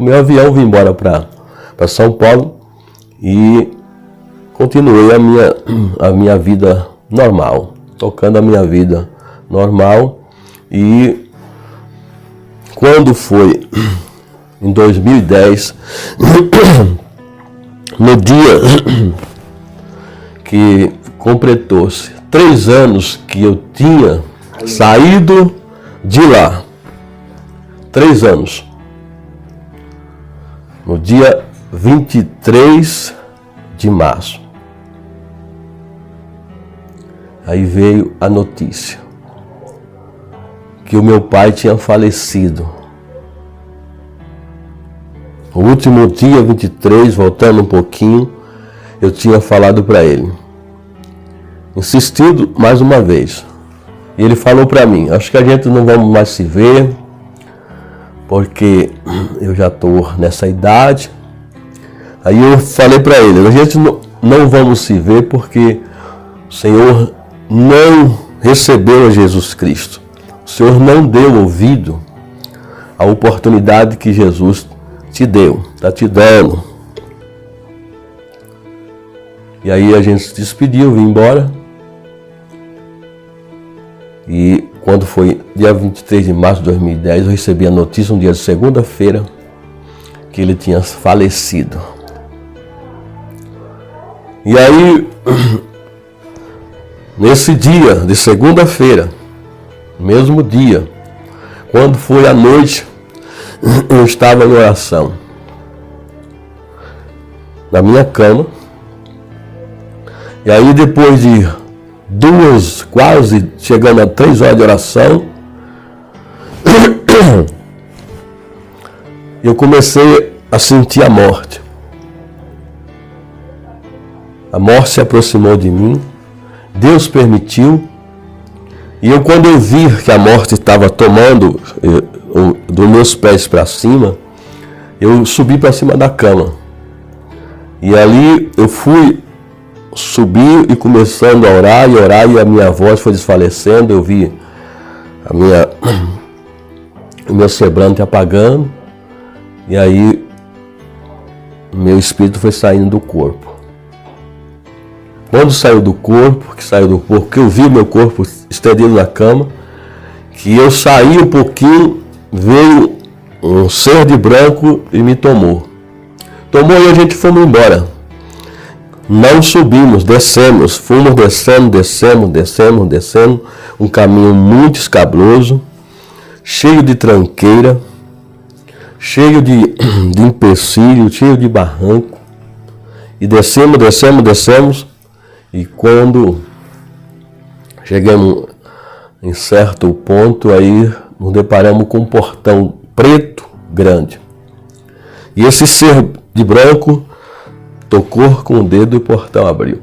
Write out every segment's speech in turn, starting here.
o meu avião, vim embora para São Paulo e continuei a minha vida normal, tocando a minha vida normal. E quando foi em 2010, no dia que completou-se 3 anos que eu tinha saído de lá, 3 anos, no dia 23 de março, aí veio a notícia que o meu pai tinha falecido. O último dia, 23, voltando um pouquinho, eu tinha falado para ele, insistido mais uma vez. E ele falou para mim, acho que a gente não vamos mais se ver, porque eu já estou nessa idade. Aí eu falei para ele, a gente não vamos se ver porque o Senhor não recebeu a Jesus Cristo. O Senhor não deu ouvido à oportunidade que Jesus te deu, está te dando. E aí a gente se despediu, vim embora. E quando foi dia 23 de março de 2010, eu recebi a notícia, um dia de segunda-feira, que ele tinha falecido. E aí, nesse dia de segunda-feira, mesmo dia, quando foi à noite, eu estava em oração, na minha cama. E aí depois de 2, quase chegando a 3 horas de oração, eu comecei a sentir a morte. A morte se aproximou de mim, Deus permitiu, e eu, quando eu vi que a morte estava tomando dos meus pés para cima, eu subi para cima da cama. E ali eu fui subir e começando a orar, e a minha voz foi desfalecendo, eu vi o meu semblante apagando, e aí meu espírito foi saindo do corpo. Quando saiu do corpo, que eu vi meu corpo estendido na cama, que eu saí um pouquinho, veio um ser de branco e me tomou. Tomou e a gente fomos embora. Não subimos, descemos, fomos descendo, um caminho muito escabroso, cheio de tranqueira, cheio de empecilho, cheio de barranco. E descemos, e quando chegamos em certo ponto, aí nos deparamos com um portão preto grande. E esse ser de branco tocou com o dedo e o portão abriu.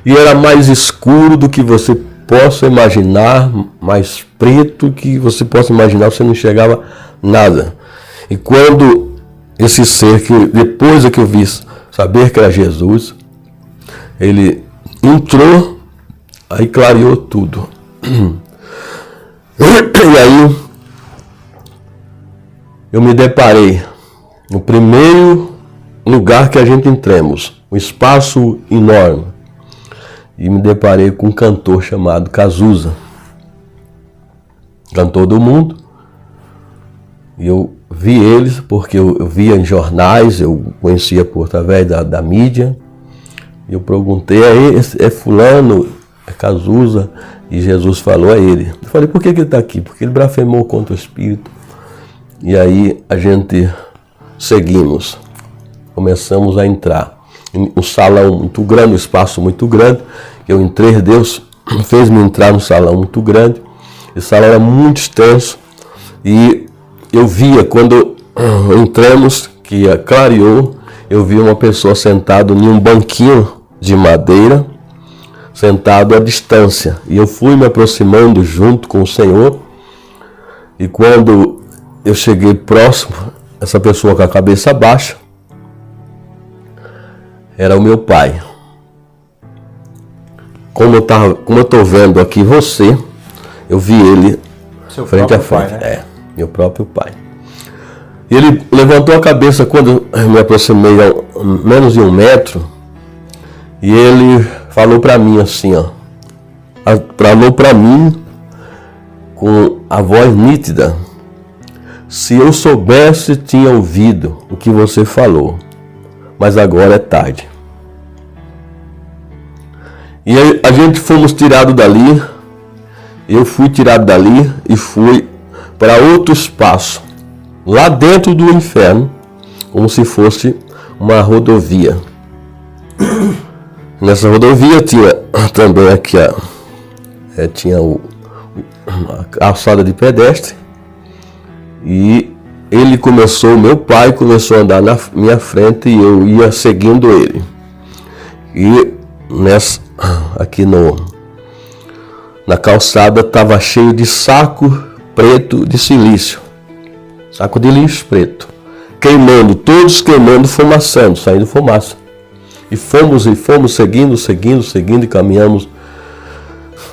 E era mais escuro do que você possa imaginar, mais preto que você possa imaginar, você não enxergava nada. E quando esse ser, que depois é que eu vi saber que era Jesus, ele entrou, aí clareou tudo. E aí eu me deparei no primeiro lugar que a gente entramos, um espaço enorme, e me deparei com um cantor chamado Cazuza, cantor do mundo. E eu vi eles porque eu via em jornais, eu conhecia através da mídia. Eu perguntei a ele, é fulano, é Cazuza, e Jesus falou a ele. Eu falei, por que ele está aqui? Porque ele blasfemou contra o Espírito. E aí a gente seguimos, começamos a entrar. Um salão muito grande, um espaço muito grande. Eu entrei, Deus fez-me entrar num salão muito grande. Esse salão era muito extenso, e eu via, quando entramos, que clareou, eu vi uma pessoa sentada em um banquinho de madeira, sentado à distância. E eu fui me aproximando junto com o Senhor, e quando eu cheguei próximo, essa pessoa com a cabeça baixa, era o meu pai. Como eu estou vendo aqui você, eu vi ele Seu frente a próprio frente. pai, né? Meu próprio pai. E ele levantou a cabeça quando eu me aproximei a menos de 1 metro, e ele falou para mim assim, ó. Falou para mim com a voz nítida: se eu soubesse, tinha ouvido o que você falou, mas agora é tarde. E aí, a gente fomos tirados dali, eu fui tirado dali e fui para outro espaço, lá dentro do inferno, como se fosse uma rodovia. Nessa rodovia tinha também aqui tinha a calçada de pedestre, e meu pai começou a andar na minha frente e eu ia seguindo ele. E aqui na calçada estava cheio de saco preto de silício, saco de lixo preto, queimando, todos queimando, fumaçando, saindo fumaça. E fomos seguindo, e caminhamos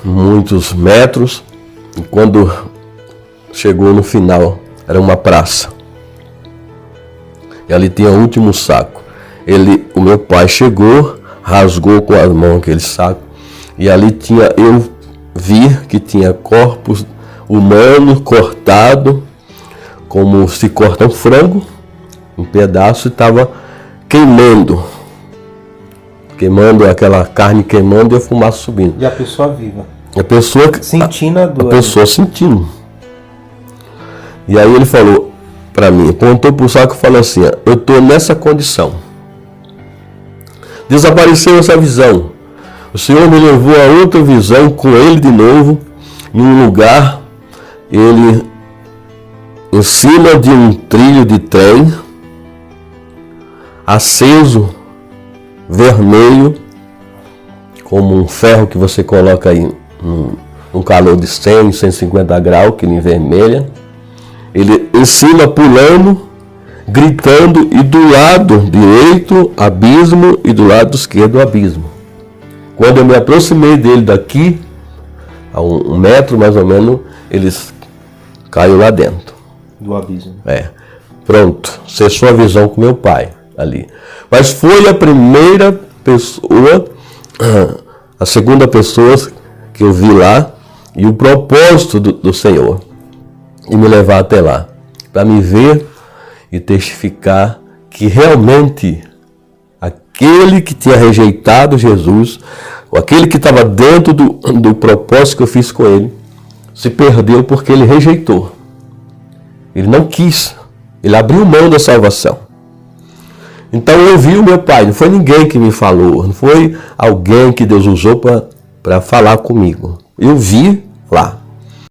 muitos metros, e quando chegou no final, era uma praça. E ali tinha o último saco. O meu pai chegou, rasgou com as mãos aquele saco, e ali eu vi que tinha corpos humanos cortados, como se corta um frango, em pedaço, e estava queimando aquela carne queimando e a fumaça subindo. E a pessoa viva. A pessoa sentindo a dor. A pessoa sentindo. E aí ele falou para mim, apontou para o saco e falou assim: eu estou nessa condição. Desapareceu essa visão. O Senhor me levou a outra visão com ele de novo, em um lugar, ele em cima de um trilho de trem, aceso, vermelho, como um ferro que você coloca aí num calor de 100, 150 graus, que ele envermelha. Ele em cima pulando, gritando, e do lado direito, abismo, e do lado esquerdo, abismo. Quando eu me aproximei dele daqui, a 1 metro mais ou menos, ele caiu lá dentro. Do abismo. Pronto, cessou a visão com meu pai ali. Mas foi a primeira pessoa, a segunda pessoa que eu vi lá, e o propósito do Senhor, e me levar até lá, para me ver e testificar que realmente aquele que tinha rejeitado Jesus, ou aquele que estava dentro do propósito que eu fiz com ele, se perdeu porque ele rejeitou. Ele não quis, ele abriu mão da salvação. Então eu ouvi o meu pai, não foi ninguém que me falou, não foi alguém que Deus usou para falar comigo. Eu vi lá.